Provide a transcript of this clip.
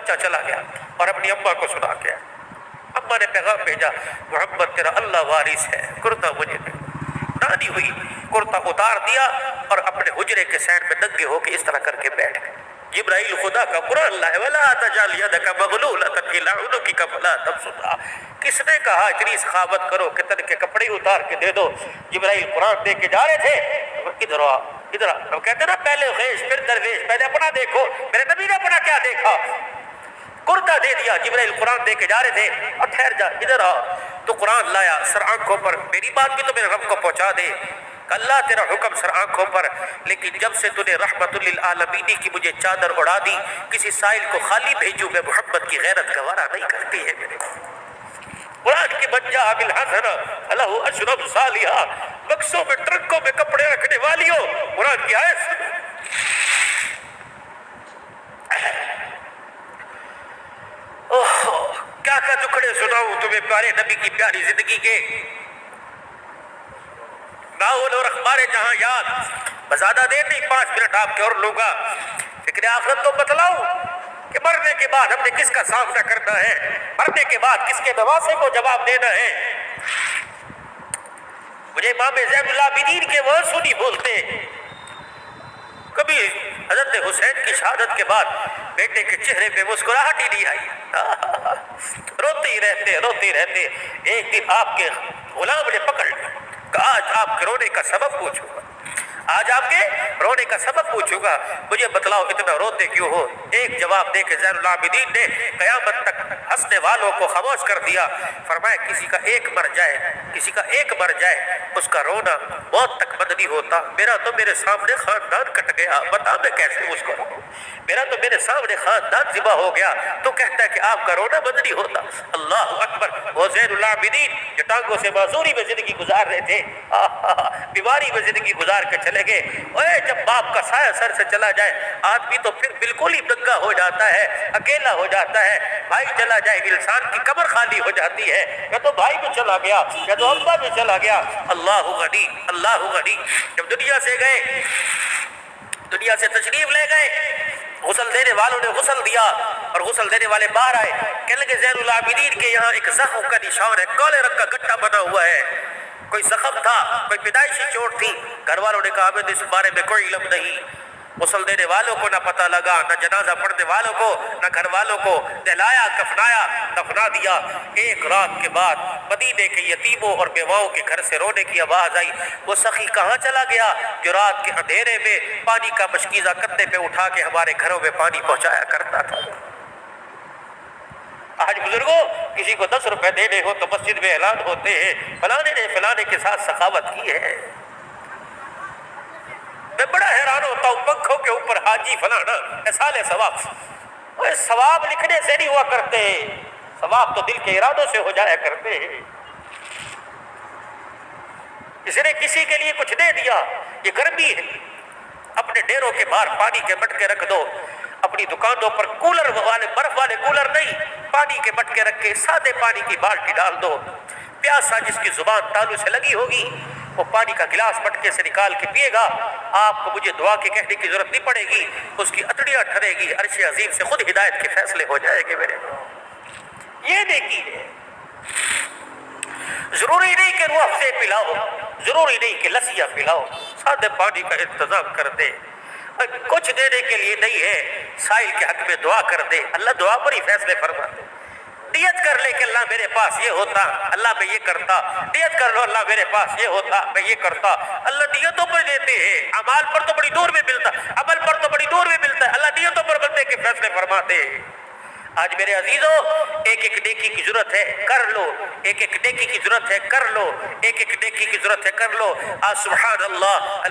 بچہ چلا گیا اور اپنی اماں کو سنا کے آیا۔ اماں نے پیغام بھیجا محمد تیرا اللہ وارث ہے، کرتا مجھے دے۔ نانی ہوئی، کرتا اتار دیا اور اپنے حجرے کے سائڈ میں ننگے ہو کے اس طرح کر کے بیٹھ گئے۔ جبرائیل خدا کا قرآن لائے وَلَا تَجْعَلْ يَدَكَ مَغْلُولَةً إِلَىٰ عُنُقِكَ فَلَا تَبْسُطْهَا۔ کس نے کہا اتنی سخاوت کرو کہ تن کے کپڑے اتار کے دے دو؟ جبرائیل قرآن دے کے جا رہے تھے، ادھر آ ادھر آ۔ ہم کہتے ہیں نا پہلے خیش پھر درویش، پہلے اپنا دیکھو، میرے نبی نے اپنا کیا دیکھا؟ کرتا دے دیا۔ جبرائیل قرآن دے کے جا رہے تھے اور ٹھہر جا ادھر آ، تو قرآن لایا سر آنکھوں پر، میری بات بھی تو میرے رب کو پہنچا دے۔ اللہ تیرا حکم سر آنکھوں پر، لیکن جب سے تو نے رحمت للعالمین کی مجھے چادر اڑا دی، کسی سائل کو خالی بھیجوں میں محمد کی غیرت گوارا نہیں کرتی ہے میرے۔ قرآن کی من جاء بالحسنہ فلہ عشر امثالھا، بکسوں میں ٹرکوں میں کپڑے رکھنے والیوں، قرآن کی آیت سنو۔ کیا کیا دکھڑے سناؤں تمہیں پیارے نبی کی پیاری زندگی کے، ناول اور اخبار جہاں یاد۔ بزیادہ دیر نہیں، 5 منٹ آپ کے اور لوں گا۔ فکر آخرت تو بتلاؤں کہ مرنے کے بعد ہم نے کس کا سامنا کرنا ہے، مرنے کے بعد کس کے نواسے کو جواب دینا ہے۔ مجھے امام زین العابدین کے وہ سنی بولتے، کبھی حضرت حسین کی شہادت کے بعد بیٹے کے چہرے پہ مسکراہٹ ہی نہیں آئی، روتے ہی رہتے۔ ایک دن آپ کے غلام نے پکڑ لیا کہ آج آپ کے رونے کا سبب پوچھوں گا، آج آپ کے رونے کا سبب پوچھوں گا، مجھے بتلاؤ اتنا روتے کیوں ہو؟ ایک جواب دے کے زین العابدین نے قیامت تک ہنسنے والوں کو خاموش کر دیا۔ فرمایا کسی کا ایک مر جائے اس کا رونا موت تک بند نہیں ہوتا، میرا تو میرے سامنے خاندان کٹ گیا، بتا میں کیسے اس کو رہوں؟ میرا تو میرے سامنے خاندان ذبح ہو گیا، تو کہتا ہے کہ آپ کا رونا بند نہیں ہوتا۔ اللہ اکبر۔ وہ زین العابدین جو ٹانگوں سے معذوری میں زندگی گزار رہے تھے، بیماری میں زندگی گزار کے چلے گئے۔ اوے جب باپ کا سایہ سر سے چلا جائے آدمی تو پھر بالکل ہی ننگا ہو جاتا ہے، اکیلا ہو جاتا ہے۔ بھائی چلا جائے انسان کی قبر خالی ہو جاتی ہے، یا تو بھائی بھی چلا گیا یا تو ابا بھی چلا گیا۔ اللہ غنی، اللہ غنی۔ جب دنیا سے گئے، دنیا سے تشریف لے گئے، غسل دینے والوں نے غسل دیا اور غسل دینے والے باہر آئے، کہنے لگے زین العابدین کے یہاں ایک زخم کا نشان ہے، کالے رنگ کا گٹا بنا ہوا ہے، کوئی زخم تھا، کوئی پیدائشی چوٹ تھی۔ گھر والوں نے کہا ہمیں اس بارے میں کوئی علم نہیں۔ غسل دینے والوں کو نہ پتہ لگا، نہ جنازہ پڑھنے والوں کو، نہ گھر والوں کو۔ نہلایا، کفنایا، دفنا دیا۔ ایک رات کے بعد مدینے کے یتیموں اور بیواؤں کے گھر سے رونے کی آواز آئی۔ وہ سخی کہاں چلا گیا جو رات کے اندھیرے میں پانی کا مشکیزہ کندھے پہ اٹھا کے ہمارے گھروں میں پانی پہنچایا کرتا تھا؟ آج بزرگوں کسی کو 10 روپے دینے ہو تو مسجد میں اعلان ہوتے ہیں فلانے نے فلانے کے ساتھ سخاوت کی ہے۔ میں بڑا حیران ہوتا ہوں، پنکھوں کے اوپر حاجی فلانا احسال ثواب، ثواب لکھنے سے نہیں ہوا کرتے، ثواب تو دل کے ارادوں سے ہو جایا کرتے ہیں۔ کسی نے کسی کے لیے کچھ دے دیا، یہ گرمی ہے، اپنے ڈیروں کے باہر پانی کے مٹکے رکھ دو، اپنی دکانوں پر کولر والے، برف والے کولر نہیں، پانی کے مٹکے رکھ کے سادے پانی کی بالٹی ڈال دو۔ پیاسا جس کی زبان تالو سے لگی ہوگی وہ پانی کا گلاس مٹکے سے نکال کے پیے گا، آپ کو مجھے دعا کے کہنے کی ضرورت نہیں پڑے گی، اس کی اتڑیاں ٹھرے گی، عرش عظیم سے خود ہدایت کے فیصلے ہو جائے گے میرے۔ یہ نیکی ہے۔ ضروری نہیں کہ روح سے پلاؤ، ضروری نہیں کہ لسیاں پلاؤ، سادے پانی کا انتظام کر دے۔ کچھ دینے کے لیے نہیں ہے، سائل کے حق میں دعا کر دے، اللہ دعا پر ہی فیصلے فرما دے۔ نیت کر لے کہ اللہ میرے پاس یہ ہوتا، اللہ میں یہ کرتا۔ نیت کر لو اللہ میرے پاس یہ ہوتا، میں یہ کرتا۔ اللہ نیتوں پر دیتے ہیں، اعمال پر تو بڑی دور میں ملتا، عمل پر تو بڑی دور میں ملتا ہے، اللہ نیتوں پر بندے کے فیصلے فرماتے ہیں۔ آج میرے عزیزوں ایک ایک نیکی کی ضرورت ہے، کر لو، ایک ایک نیکی کی ضرورت ہے، کر لو، ایک ایک نیکی کی ضرورت ہے، کر لو۔ آج سبحان اللہ